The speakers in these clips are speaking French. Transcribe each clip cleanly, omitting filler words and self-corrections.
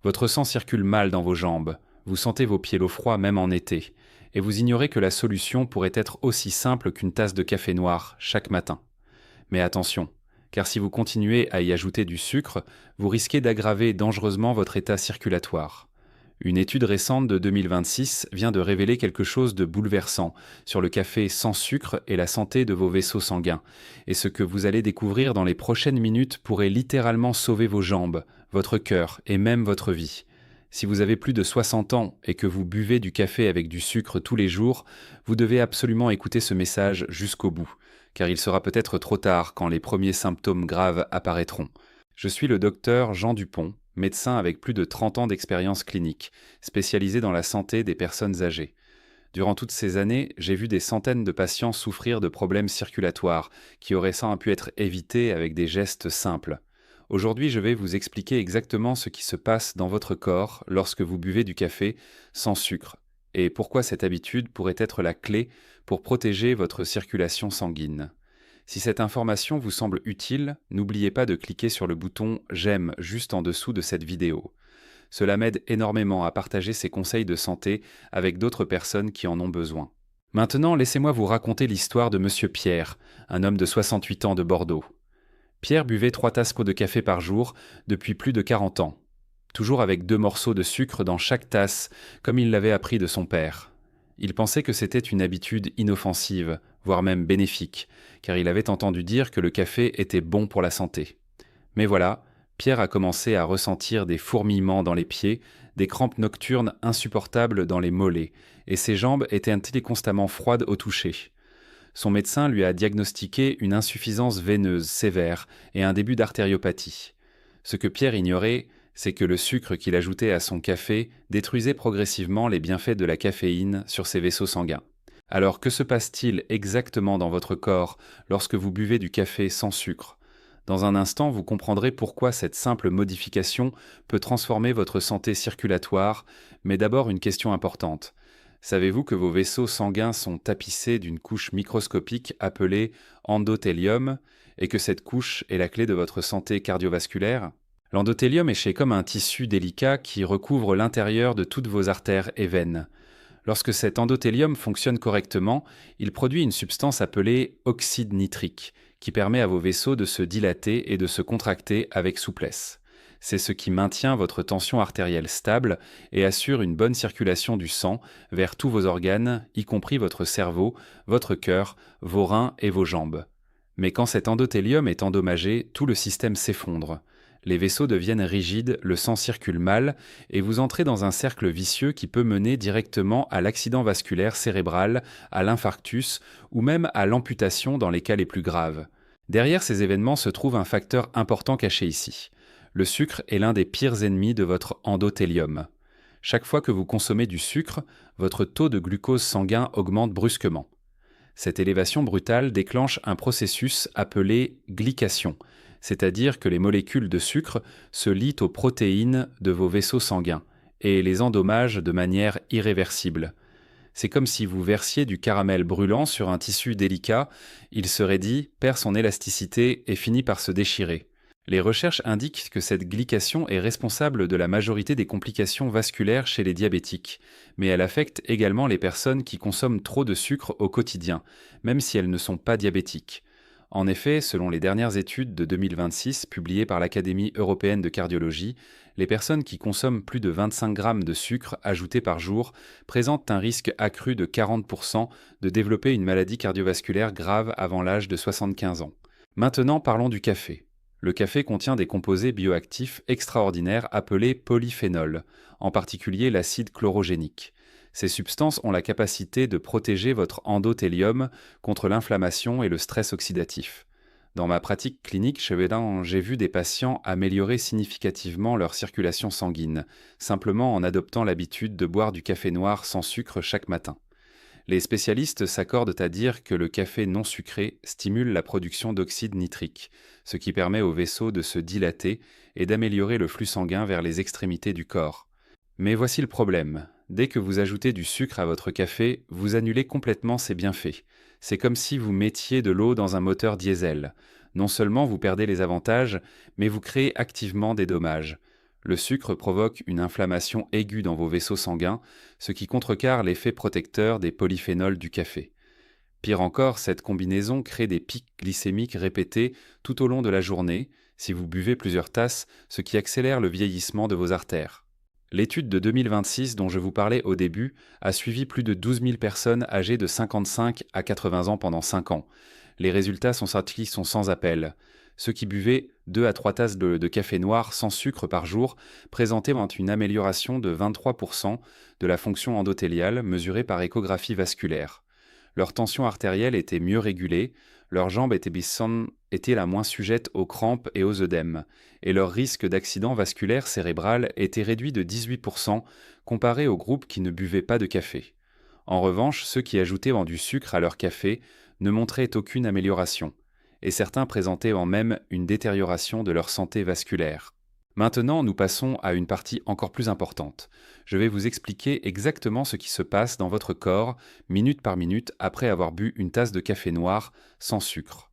Votre sang circule mal dans vos jambes, vous sentez vos pieds l'eau froid même en été, et vous ignorez que la solution pourrait être aussi simple qu'une tasse de café noir chaque matin. Mais attention, car si vous continuez à y ajouter du sucre, vous risquez d'aggraver dangereusement votre état circulatoire. Une étude récente de 2026 vient de révéler quelque chose de bouleversant sur le café sans sucre et la santé de vos vaisseaux sanguins. Et ce que vous allez découvrir dans les prochaines minutes pourrait littéralement sauver vos jambes, votre cœur et même votre vie. Si vous avez plus de 60 ans et que vous buvez du café avec du sucre tous les jours, vous devez absolument écouter ce message jusqu'au bout, car il sera peut-être trop tard quand les premiers symptômes graves apparaîtront. Je suis le docteur Jean Dupont, médecin avec plus de 30 ans d'expérience clinique, spécialisé dans la santé des personnes âgées. Durant toutes ces années, j'ai vu des centaines de patients souffrir de problèmes circulatoires qui auraient sans pu être évités avec des gestes simples. Aujourd'hui, je vais vous expliquer exactement ce qui se passe dans votre corps lorsque vous buvez du café sans sucre et pourquoi cette habitude pourrait être la clé pour protéger votre circulation sanguine. Si cette information vous semble utile, n'oubliez pas de cliquer sur le bouton J'aime juste en dessous de cette vidéo. Cela m'aide énormément à partager ces conseils de santé avec d'autres personnes qui en ont besoin. Maintenant, laissez-moi vous raconter l'histoire de Monsieur Pierre, un homme de 68 ans de Bordeaux. Pierre buvait 3 tasses de café par jour depuis plus de 40 ans, toujours avec 2 morceaux de sucre dans chaque tasse, comme il l'avait appris de son père. Il pensait que c'était une habitude inoffensive, voire même bénéfique, car il avait entendu dire que le café était bon pour la santé. Mais voilà, Pierre a commencé à ressentir des fourmillements dans les pieds, des crampes nocturnes insupportables dans les mollets, et ses jambes étaient constamment froides au toucher. Son médecin lui a diagnostiqué une insuffisance veineuse sévère et un début d'artériopathie. Ce que Pierre ignorait, c'est que le sucre qu'il ajoutait à son café détruisait progressivement les bienfaits de la caféine sur ses vaisseaux sanguins. Alors que se passe-t-il exactement dans votre corps lorsque vous buvez du café sans sucre ? Dans un instant, vous comprendrez pourquoi cette simple modification peut transformer votre santé circulatoire, mais d'abord une question importante. Savez-vous que vos vaisseaux sanguins sont tapissés d'une couche microscopique appelée endothélium et que cette couche est la clé de votre santé cardiovasculaire ? L'endothélium est comme un tissu délicat qui recouvre l'intérieur de toutes vos artères et veines. Lorsque cet endothélium fonctionne correctement, il produit une substance appelée oxyde nitrique, qui permet à vos vaisseaux de se dilater et de se contracter avec souplesse. C'est ce qui maintient votre tension artérielle stable et assure une bonne circulation du sang vers tous vos organes, y compris votre cerveau, votre cœur, vos reins et vos jambes. Mais quand cet endothélium est endommagé, tout le système s'effondre. Les vaisseaux deviennent rigides, le sang circule mal, et vous entrez dans un cercle vicieux qui peut mener directement à l'accident vasculaire cérébral, à l'infarctus ou même à l'amputation dans les cas les plus graves. Derrière ces événements se trouve un facteur important caché ici. Le sucre est l'un des pires ennemis de votre endothélium. Chaque fois que vous consommez du sucre, votre taux de glucose sanguin augmente brusquement. Cette élévation brutale déclenche un processus appelé glycation, c'est-à-dire que les molécules de sucre se lient aux protéines de vos vaisseaux sanguins et les endommagent de manière irréversible. C'est comme si vous versiez du caramel brûlant sur un tissu délicat, il se raidit, perd son élasticité et finit par se déchirer. Les recherches indiquent que cette glycation est responsable de la majorité des complications vasculaires chez les diabétiques, mais elle affecte également les personnes qui consomment trop de sucre au quotidien, même si elles ne sont pas diabétiques. En effet, selon les dernières études de 2026 publiées par l'Académie européenne de cardiologie, les personnes qui consomment plus de 25 grammes de sucre ajouté par jour présentent un risque accru de 40% de développer une maladie cardiovasculaire grave avant l'âge de 75 ans. Maintenant, parlons du café. Le café contient des composés bioactifs extraordinaires appelés polyphénols, en particulier l'acide chlorogénique. Ces substances ont la capacité de protéger votre endothélium contre l'inflammation et le stress oxydatif. Dans ma pratique clinique, j'ai vu des patients améliorer significativement leur circulation sanguine, simplement en adoptant l'habitude de boire du café noir sans sucre chaque matin. Les spécialistes s'accordent à dire que le café non sucré stimule la production d'oxyde nitrique, ce qui permet aux vaisseaux de se dilater et d'améliorer le flux sanguin vers les extrémités du corps. Mais voici le problème. Dès que vous ajoutez du sucre à votre café, vous annulez complètement ses bienfaits. C'est comme si vous mettiez de l'eau dans un moteur diesel. Non seulement vous perdez les avantages, mais vous créez activement des dommages. Le sucre provoque une inflammation aiguë dans vos vaisseaux sanguins, ce qui contrecarre l'effet protecteur des polyphénols du café. Pire encore, cette combinaison crée des pics glycémiques répétés tout au long de la journée, si vous buvez plusieurs tasses, ce qui accélère le vieillissement de vos artères. L'étude de 2026 dont je vous parlais au début a suivi plus de 12 000 personnes âgées de 55 à 80 ans pendant 5 ans. Les résultats sont sortis sont sans appel. Ceux qui buvaient 2 à 3 tasses de café noir sans sucre par jour présentaient une amélioration de 23% de la fonction endothéliale mesurée par échographie vasculaire. Leur tension artérielle était mieux régulée, leurs jambes étaient la moins sujettes aux crampes et aux œdèmes, et leur risque d'accident vasculaire cérébral était réduit de 18% comparé aux groupes qui ne buvaient pas de café. En revanche, ceux qui ajoutaient du sucre à leur café ne montraient aucune amélioration, et certains présentaient même une détérioration de leur santé vasculaire. Maintenant, nous passons à une partie encore plus importante. Je vais vous expliquer exactement ce qui se passe dans votre corps, minute par minute, après avoir bu une tasse de café noir sans sucre.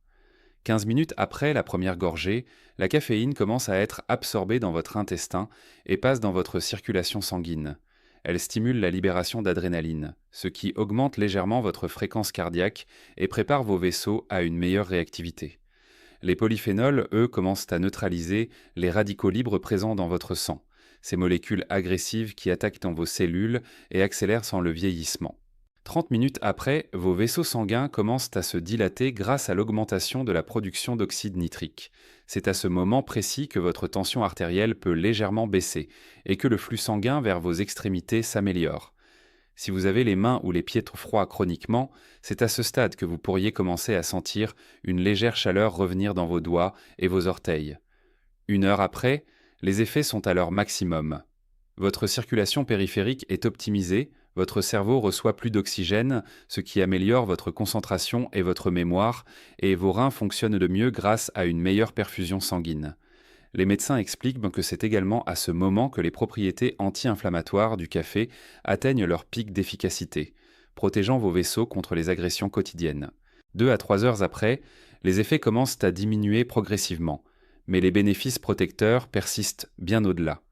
15 minutes après la première gorgée, la caféine commence à être absorbée dans votre intestin et passe dans votre circulation sanguine. Elle stimule la libération d'adrénaline, ce qui augmente légèrement votre fréquence cardiaque et prépare vos vaisseaux à une meilleure réactivité. Les polyphénols, eux, commencent à neutraliser les radicaux libres présents dans votre sang, ces molécules agressives qui attaquent dans vos cellules et accélèrent le vieillissement. 30 minutes après, vos vaisseaux sanguins commencent à se dilater grâce à l'augmentation de la production d'oxyde nitrique. C'est à ce moment précis que votre tension artérielle peut légèrement baisser et que le flux sanguin vers vos extrémités s'améliore. Si vous avez les mains ou les pieds trop froids chroniquement, c'est à ce stade que vous pourriez commencer à sentir une légère chaleur revenir dans vos doigts et vos orteils. 1 heure après, les effets sont à leur maximum. Votre circulation périphérique est optimisée, votre cerveau reçoit plus d'oxygène, ce qui améliore votre concentration et votre mémoire, et vos reins fonctionnent de mieux grâce à une meilleure perfusion sanguine. Les médecins expliquent que c'est également à ce moment que les propriétés anti-inflammatoires du café atteignent leur pic d'efficacité, protégeant vos vaisseaux contre les agressions quotidiennes. 2 à 3 heures après, les effets commencent à diminuer progressivement, mais les bénéfices protecteurs persistent bien au-delà.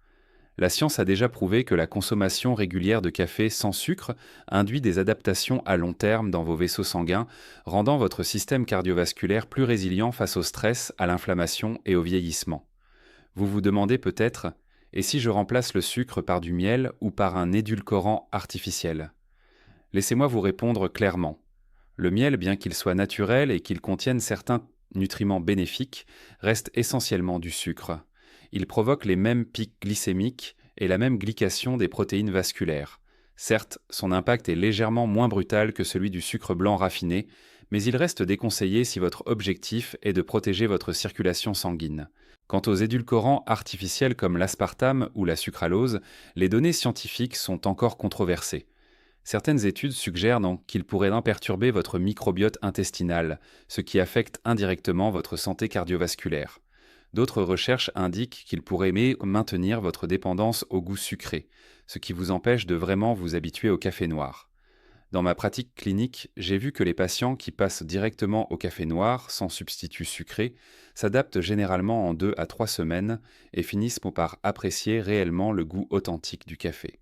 La science a déjà prouvé que la consommation régulière de café sans sucre induit des adaptations à long terme dans vos vaisseaux sanguins, rendant votre système cardiovasculaire plus résilient face au stress, à l'inflammation et au vieillissement. Vous vous demandez peut-être, et si je remplace le sucre par du miel ou par un édulcorant artificiel? Laissez-moi vous répondre clairement. Le miel, bien qu'il soit naturel et qu'il contienne certains nutriments bénéfiques, reste essentiellement du sucre. Il provoque les mêmes pics glycémiques et la même glycation des protéines vasculaires. Certes, son impact est légèrement moins brutal que celui du sucre blanc raffiné, mais il reste déconseillé si votre objectif est de protéger votre circulation sanguine. Quant aux édulcorants artificiels comme l'aspartame ou la sucralose, les données scientifiques sont encore controversées. Certaines études suggèrent qu'ils pourraient perturber votre microbiote intestinal, ce qui affecte indirectement votre santé cardiovasculaire. D'autres recherches indiquent qu'ils pourraient maintenir votre dépendance au goût sucré, ce qui vous empêche de vraiment vous habituer au café noir. Dans ma pratique clinique, j'ai vu que les patients qui passent directement au café noir, sans substitut sucré, s'adaptent généralement en 2 à 3 semaines et finissent par apprécier réellement le goût authentique du café.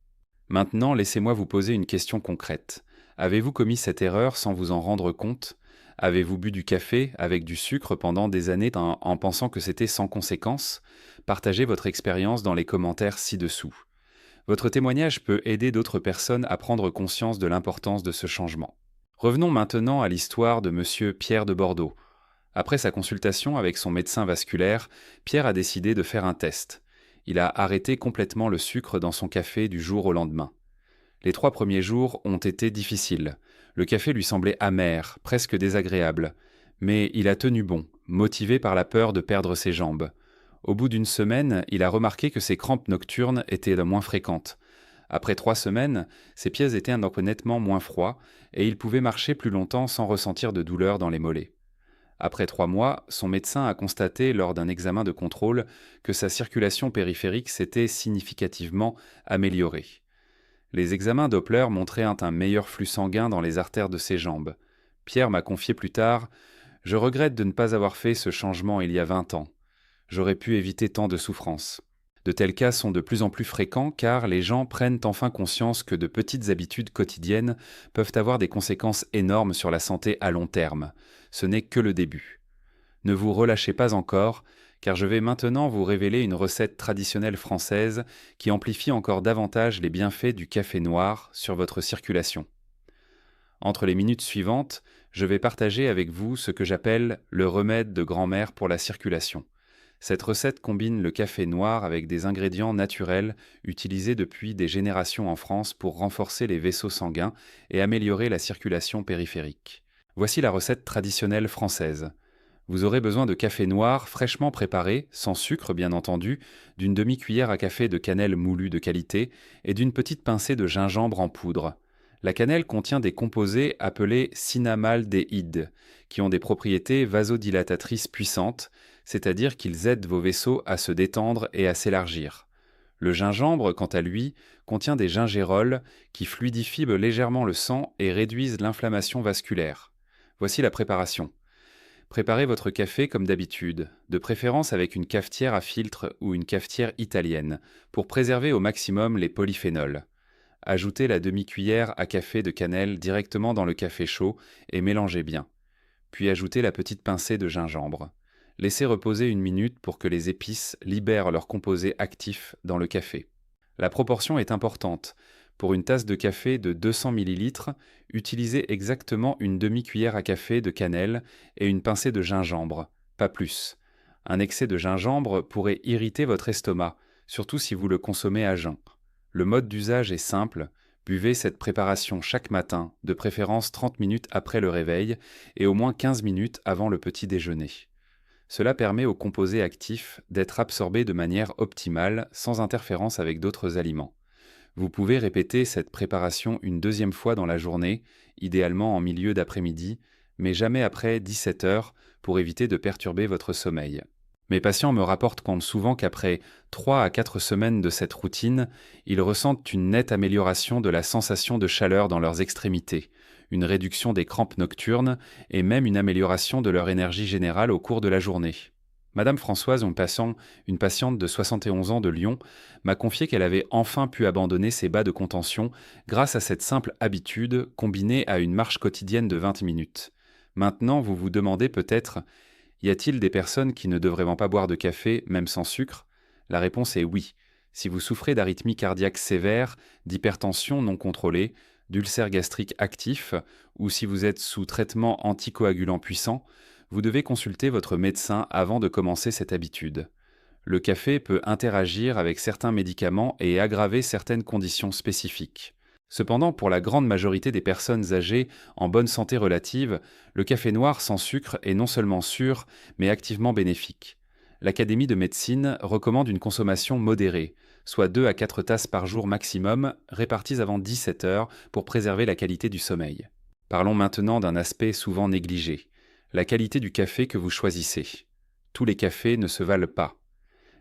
Maintenant, laissez-moi vous poser une question concrète. Avez-vous commis cette erreur sans vous en rendre compte? Avez-vous bu du café avec du sucre pendant des années en pensant que c'était sans conséquence? Partagez votre expérience dans les commentaires ci-dessous. Votre témoignage peut aider d'autres personnes à prendre conscience de l'importance de ce changement. Revenons maintenant à l'histoire de Monsieur Pierre de Bordeaux. Après sa consultation avec son médecin vasculaire, Pierre a décidé de faire un test. Il a arrêté complètement le sucre dans son café du jour au lendemain. Les 3 premiers jours ont été difficiles. Le café lui semblait amer, presque désagréable. Mais il a tenu bon, motivé par la peur de perdre ses jambes. Au bout d'1 semaine, il a remarqué que ses crampes nocturnes étaient moins fréquentes. Après 3 semaines, ses pieds étaient nettement moins froids et il pouvait marcher plus longtemps sans ressentir de douleur dans les mollets. Après 3 mois, son médecin a constaté lors d'un examen de contrôle que sa circulation périphérique s'était significativement améliorée. Les examens Doppler montraient un meilleur flux sanguin dans les artères de ses jambes. Pierre m'a confié plus tard « Je regrette de ne pas avoir fait ce changement il y a 20 ans. J'aurais pu éviter tant de souffrances. » De tels cas sont de plus en plus fréquents car les gens prennent enfin conscience que de petites habitudes quotidiennes peuvent avoir des conséquences énormes sur la santé à long terme. Ce n'est que le début. Ne vous relâchez pas encore, car je vais maintenant vous révéler une recette traditionnelle française qui amplifie encore davantage les bienfaits du café noir sur votre circulation. Entre les minutes suivantes, je vais partager avec vous ce que j'appelle le remède de grand-mère pour la circulation. Cette recette combine le café noir avec des ingrédients naturels utilisés depuis des générations en France pour renforcer les vaisseaux sanguins et améliorer la circulation périphérique. Voici la recette traditionnelle française. Vous aurez besoin de café noir fraîchement préparé, sans sucre bien entendu, d'une demi-cuillère à café de cannelle moulue de qualité et d'une petite pincée de gingembre en poudre. La cannelle contient des composés appelés cinamaldéhydes, qui ont des propriétés vasodilatatrices puissantes, c'est-à-dire qu'ils aident vos vaisseaux à se détendre et à s'élargir. Le gingembre, quant à lui, contient des gingérols qui fluidifient légèrement le sang et réduisent l'inflammation vasculaire. Voici la préparation. Préparez votre café comme d'habitude, de préférence avec une cafetière à filtre ou une cafetière italienne, pour préserver au maximum les polyphénols. Ajoutez la demi-cuillère à café de cannelle directement dans le café chaud et mélangez bien. Puis ajoutez la petite pincée de gingembre. Laissez reposer 1 minute pour que les épices libèrent leurs composés actifs dans le café. La proportion est importante. Pour une tasse de café de 200 ml, utilisez exactement une demi-cuillère à café de cannelle et une pincée de gingembre, pas plus. Un excès de gingembre pourrait irriter votre estomac, surtout si vous le consommez à jeun. Le mode d'usage est simple, buvez cette préparation chaque matin, de préférence 30 minutes après le réveil et au moins 15 minutes avant le petit déjeuner. Cela permet aux composés actifs d'être absorbés de manière optimale sans interférence avec d'autres aliments. Vous pouvez répéter cette préparation une deuxième fois dans la journée, idéalement en milieu d'après-midi, mais jamais après 17 heures pour éviter de perturber votre sommeil. Mes patients me rapportent souvent qu'après 3 à 4 semaines de cette routine, ils ressentent une nette amélioration de la sensation de chaleur dans leurs extrémités, une réduction des crampes nocturnes et même une amélioration de leur énergie générale au cours de la journée. Madame Françoise, une patiente de 71 ans de Lyon, m'a confié qu'elle avait enfin pu abandonner ses bas de contention grâce à cette simple habitude combinée à une marche quotidienne de 20 minutes. Maintenant, vous vous demandez peut-être: y a-t-il des personnes qui ne devraient pas boire de café, même sans sucre? La réponse est oui. Si vous souffrez d'arythmie cardiaque sévère, d'hypertension non contrôlée, d'ulcère gastrique actif, ou si vous êtes sous traitement anticoagulant puissant, vous devez consulter votre médecin avant de commencer cette habitude. Le café peut interagir avec certains médicaments et aggraver certaines conditions spécifiques. Cependant, pour la grande majorité des personnes âgées en bonne santé relative, le café noir sans sucre est non seulement sûr, mais activement bénéfique. L'Académie de médecine recommande une consommation modérée, soit 2 à 4 tasses par jour maximum, réparties avant 17 heures pour préserver la qualité du sommeil. Parlons maintenant d'un aspect souvent négligé: la qualité du café que vous choisissez. Tous les cafés ne se valent pas.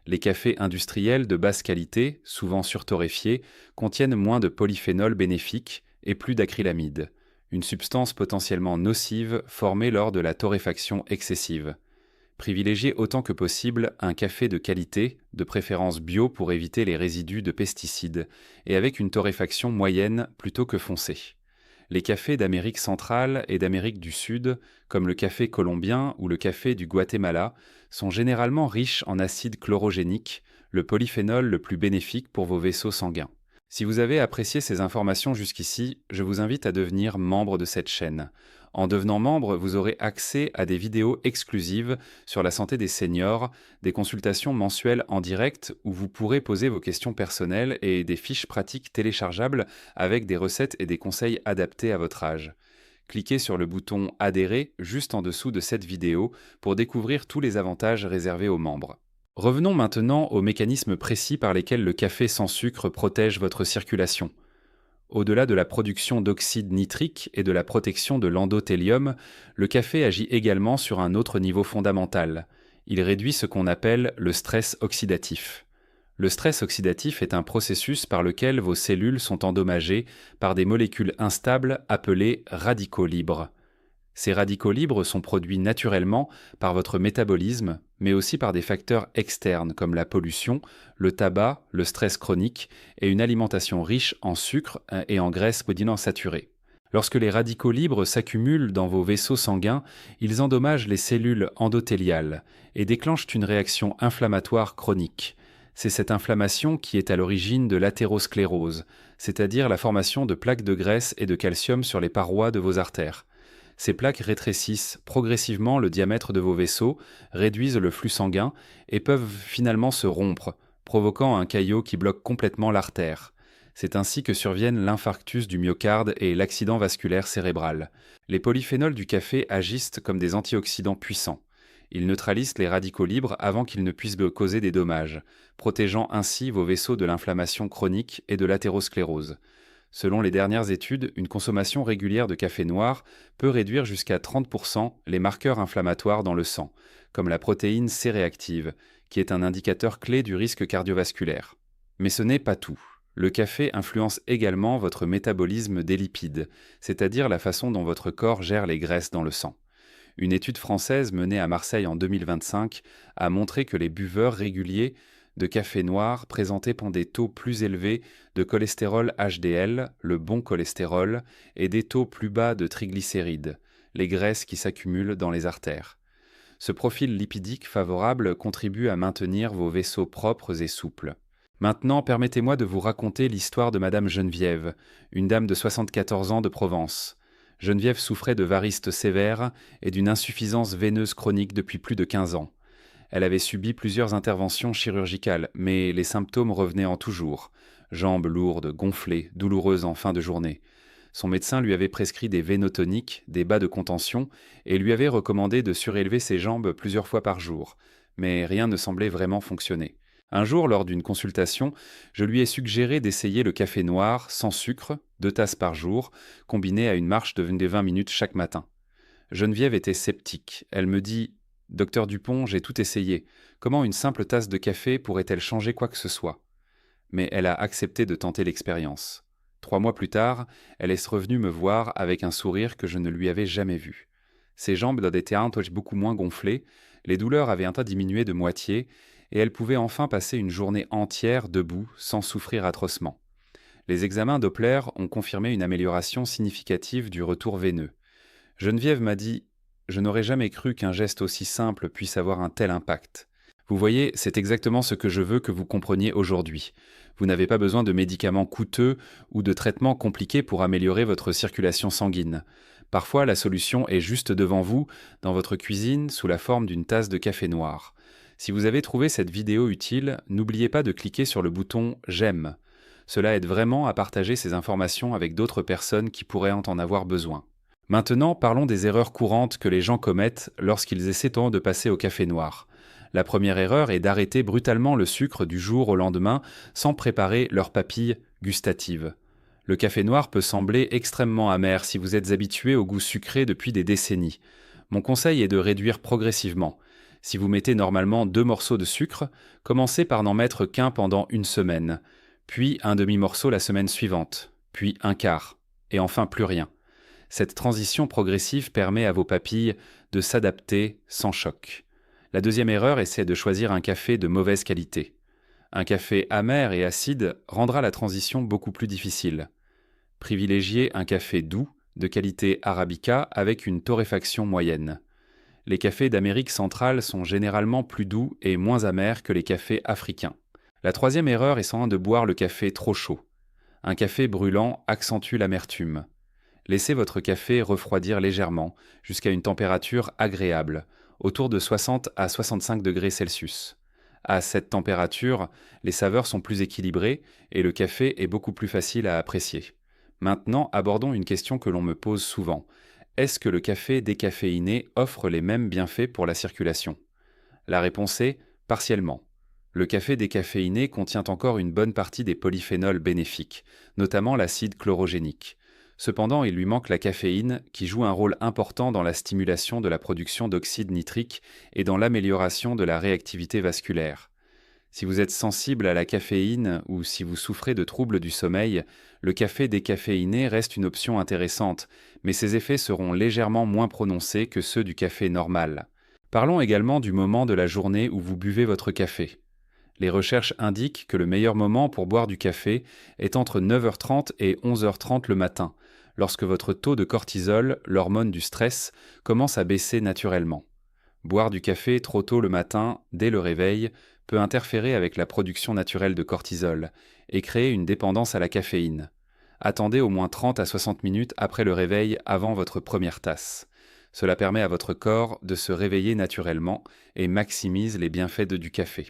Les cafés industriels de basse qualité, souvent surtorréfiés, contiennent moins de polyphénols bénéfiques et plus d'acrylamide, une substance potentiellement nocive formée lors de la torréfaction excessive. Privilégiez autant que possible un café de qualité, de préférence bio pour éviter les résidus de pesticides, et avec une torréfaction moyenne plutôt que foncée. Les cafés d'Amérique centrale et d'Amérique du Sud, comme le café colombien ou le café du Guatemala, sont généralement riches en acide chlorogénique, le polyphénol le plus bénéfique pour vos vaisseaux sanguins. Si vous avez apprécié ces informations jusqu'ici, je vous invite à devenir membre de cette chaîne. En devenant membre, vous aurez accès à des vidéos exclusives sur la santé des seniors, des consultations mensuelles en direct où vous pourrez poser vos questions personnelles et des fiches pratiques téléchargeables avec des recettes et des conseils adaptés à votre âge. Cliquez sur le bouton « Adhérer » juste en dessous de cette vidéo pour découvrir tous les avantages réservés aux membres. Revenons maintenant aux mécanismes précis par lesquels le café sans sucre protège votre circulation. Au-delà de la production d'oxyde nitrique et de la protection de l'endothélium, le café agit également sur un autre niveau fondamental. Il réduit ce qu'on appelle le stress oxydatif. Le stress oxydatif est un processus par lequel vos cellules sont endommagées par des molécules instables appelées radicaux libres. Ces radicaux libres sont produits naturellement par votre métabolisme, mais aussi par des facteurs externes comme la pollution, le tabac, le stress chronique et une alimentation riche en sucre et en graisses monoinsaturées. Lorsque les radicaux libres s'accumulent dans vos vaisseaux sanguins, ils endommagent les cellules endothéliales et déclenchent une réaction inflammatoire chronique. C'est cette inflammation qui est à l'origine de l'athérosclérose, c'est-à-dire la formation de plaques de graisse et de calcium sur les parois de vos artères. Ces plaques rétrécissent progressivement le diamètre de vos vaisseaux, réduisent le flux sanguin et peuvent finalement se rompre, provoquant un caillot qui bloque complètement l'artère. C'est ainsi que surviennent l'infarctus du myocarde et l'accident vasculaire cérébral. Les polyphénols du café agissent comme des antioxydants puissants. Ils neutralisent les radicaux libres avant qu'ils ne puissent causer des dommages, protégeant ainsi vos vaisseaux de l'inflammation chronique et de l'athérosclérose. Selon les dernières études, une consommation régulière de café noir peut réduire jusqu'à 30% les marqueurs inflammatoires dans le sang, comme la protéine C-réactive, qui est un indicateur clé du risque cardiovasculaire. Mais ce n'est pas tout. Le café influence également votre métabolisme des lipides, c'est-à-dire la façon dont votre corps gère les graisses dans le sang. Une étude française menée à Marseille en 2025 a montré que les buveurs réguliers de café noir présentaient des taux plus élevés de cholestérol HDL, le bon cholestérol, et des taux plus bas de triglycérides, les graisses qui s'accumulent dans les artères. Ce profil lipidique favorable contribue à maintenir vos vaisseaux propres et souples. Maintenant, permettez-moi de vous raconter l'histoire de Madame Geneviève, une dame de 74 ans de Provence. Geneviève souffrait de varictes sévères et d'une insuffisance veineuse chronique depuis plus de 15 ans. Elle avait subi plusieurs interventions chirurgicales, mais les symptômes revenaient en toujours. Jambes lourdes, gonflées, douloureuses en fin de journée. Son médecin lui avait prescrit des vénotoniques, des bas de contention, et lui avait recommandé de surélever ses jambes plusieurs fois par jour. Mais rien ne semblait vraiment fonctionner. Un jour, lors d'une consultation, je lui ai suggéré d'essayer le café noir, sans sucre, 2 tasses par jour, combiné à une marche de 20 minutes chaque matin. Geneviève était sceptique. Elle me dit « Docteur Dupont, j'ai tout essayé. Comment une simple tasse de café pourrait-elle changer quoi que ce soit ?» Mais elle a accepté de tenter l'expérience. 3 mois plus tard, elle est revenue me voir avec un sourire que je ne lui avais jamais vu. Ses jambes étaient beaucoup moins gonflées, les douleurs avaient diminué de moitié, et elle pouvait enfin passer une journée entière debout sans souffrir atrocement. Les examens Doppler ont confirmé une amélioration significative du retour veineux. Geneviève m'a dit « Je n'aurais jamais cru qu'un geste aussi simple puisse avoir un tel impact. » Vous voyez, c'est exactement ce que je veux que vous compreniez aujourd'hui. Vous n'avez pas besoin de médicaments coûteux ou de traitements compliqués pour améliorer votre circulation sanguine. Parfois, la solution est juste devant vous, dans votre cuisine, sous la forme d'une tasse de café noir. Si vous avez trouvé cette vidéo utile, n'oubliez pas de cliquer sur le bouton « J'aime ». Cela aide vraiment à partager ces informations avec d'autres personnes qui pourraient en avoir besoin. Maintenant, parlons des erreurs courantes que les gens commettent lorsqu'ils essaient de passer au café noir. La première erreur est d'arrêter brutalement le sucre du jour au lendemain sans préparer leurs papilles gustatives. Le café noir peut sembler extrêmement amer si vous êtes habitué au goût sucré depuis des décennies. Mon conseil est de réduire progressivement. Si vous mettez normalement 2 morceaux de sucre, commencez par n'en mettre qu'un pendant une semaine, puis un demi-morceau la semaine suivante, puis un quart, et enfin plus rien. Cette transition progressive permet à vos papilles de s'adapter sans choc. La deuxième erreur est de choisir un café de mauvaise qualité. Un café amer et acide rendra la transition beaucoup plus difficile. Privilégiez un café doux, de qualité arabica, avec une torréfaction moyenne. Les cafés d'Amérique centrale sont généralement plus doux et moins amers que les cafés africains. La troisième erreur est de boire le café trop chaud. Un café brûlant accentue l'amertume. Laissez votre café refroidir légèrement, jusqu'à une température agréable, autour de 60 à 65 degrés Celsius. À cette température, les saveurs sont plus équilibrées et le café est beaucoup plus facile à apprécier. Maintenant, abordons une question que l'on me pose souvent. Est-ce que le café décaféiné offre les mêmes bienfaits pour la circulation ? La réponse est partiellement. Le café décaféiné contient encore une bonne partie des polyphénols bénéfiques, notamment l'acide chlorogénique. Cependant, il lui manque la caféine, qui joue un rôle important dans la stimulation de la production d'oxyde nitrique et dans l'amélioration de la réactivité vasculaire. Si vous êtes sensible à la caféine ou si vous souffrez de troubles du sommeil, le café décaféiné reste une option intéressante, mais ses effets seront légèrement moins prononcés que ceux du café normal. Parlons également du moment de la journée où vous buvez votre café. Les recherches indiquent que le meilleur moment pour boire du café est entre 9h30 et 11h30 le matin, lorsque votre taux de cortisol, l'hormone du stress, commence à baisser naturellement. Boire du café trop tôt le matin, dès le réveil, peut interférer avec la production naturelle de cortisol et créer une dépendance à la caféine. Attendez au moins 30 à 60 minutes après le réveil avant votre première tasse. Cela permet à votre corps de se réveiller naturellement et maximise les bienfaits du café.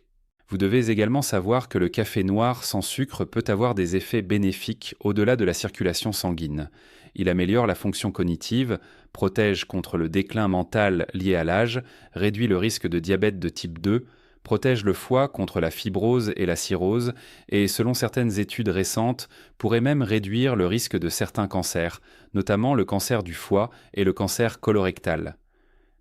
Vous devez également savoir que le café noir sans sucre peut avoir des effets bénéfiques au-delà de la circulation sanguine. Il améliore la fonction cognitive, protège contre le déclin mental lié à l'âge, réduit le risque de diabète de type 2, protège le foie contre la fibrose et la cirrhose, et selon certaines études récentes, pourrait même réduire le risque de certains cancers, notamment le cancer du foie et le cancer colorectal.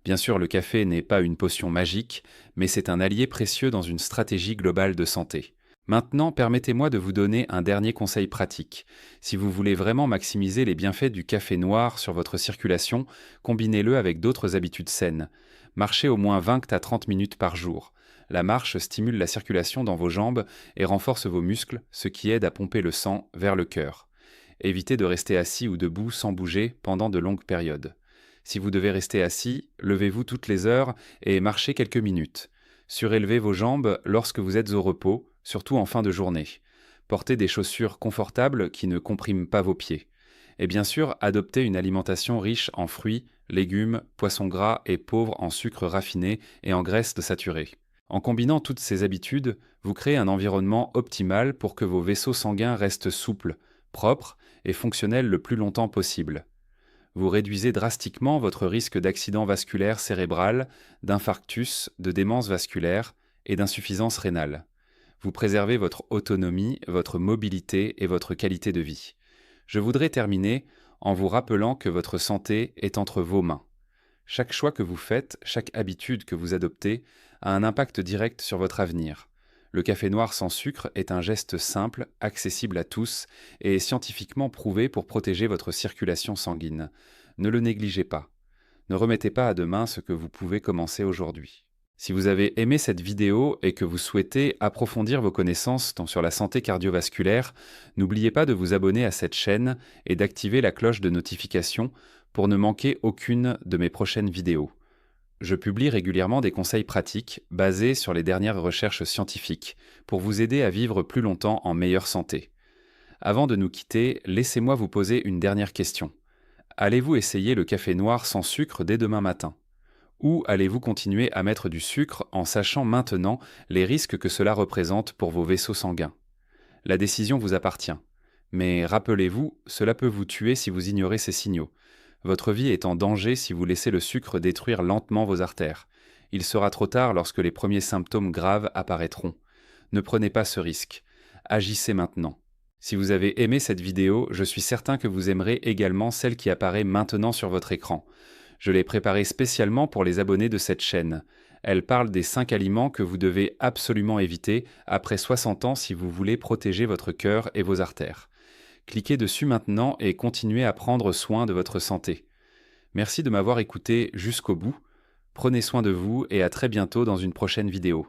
Bien sûr, le café n'est pas une potion magique, mais c'est un allié précieux dans une stratégie globale de santé. Maintenant, permettez-moi de vous donner un dernier conseil pratique. Si vous voulez vraiment maximiser les bienfaits du café noir sur votre circulation, combinez-le avec d'autres habitudes saines. Marchez au moins 20 à 30 minutes par jour. La marche stimule la circulation dans vos jambes et renforce vos muscles, ce qui aide à pomper le sang vers le cœur. Évitez de rester assis ou debout sans bouger pendant de longues périodes. Si vous devez rester assis, levez-vous toutes les heures et marchez quelques minutes. Surélevez vos jambes lorsque vous êtes au repos, surtout en fin de journée. Portez des chaussures confortables qui ne compriment pas vos pieds. Et bien sûr, adoptez une alimentation riche en fruits, légumes, poissons gras et pauvre en sucre raffiné et en graisses saturées. En combinant toutes ces habitudes, vous créez un environnement optimal pour que vos vaisseaux sanguins restent souples, propres et fonctionnels le plus longtemps possible. Vous réduisez drastiquement votre risque d'accident vasculaire cérébral, d'infarctus, de démence vasculaire et d'insuffisance rénale. Vous préservez votre autonomie, votre mobilité et votre qualité de vie. Je voudrais terminer en vous rappelant que votre santé est entre vos mains. Chaque choix que vous faites, chaque habitude que vous adoptez, a un impact direct sur votre avenir. Le café noir sans sucre est un geste simple, accessible à tous et scientifiquement prouvé pour protéger votre circulation sanguine. Ne le négligez pas. Ne remettez pas à demain ce que vous pouvez commencer aujourd'hui. Si vous avez aimé cette vidéo et que vous souhaitez approfondir vos connaissances sur la santé cardiovasculaire, n'oubliez pas de vous abonner à cette chaîne et d'activer la cloche de notification pour ne manquer aucune de mes prochaines vidéos. Je publie régulièrement des conseils pratiques basés sur les dernières recherches scientifiques pour vous aider à vivre plus longtemps en meilleure santé. Avant de nous quitter, laissez-moi vous poser une dernière question. Allez-vous essayer le café noir sans sucre dès demain matin? Ou allez-vous continuer à mettre du sucre en sachant maintenant les risques que cela représente pour vos vaisseaux sanguins? La décision vous appartient. Mais rappelez-vous, cela peut vous tuer si vous ignorez ces signaux. Votre vie est en danger si vous laissez le sucre détruire lentement vos artères. Il sera trop tard lorsque les premiers symptômes graves apparaîtront. Ne prenez pas ce risque. Agissez maintenant. Si vous avez aimé cette vidéo, je suis certain que vous aimerez également celle qui apparaît maintenant sur votre écran. Je l'ai préparée spécialement pour les abonnés de cette chaîne. Elle parle des 5 aliments que vous devez absolument éviter après 60 ans si vous voulez protéger votre cœur et vos artères. Cliquez dessus maintenant et continuez à prendre soin de votre santé. Merci de m'avoir écouté jusqu'au bout. Prenez soin de vous et à très bientôt dans une prochaine vidéo.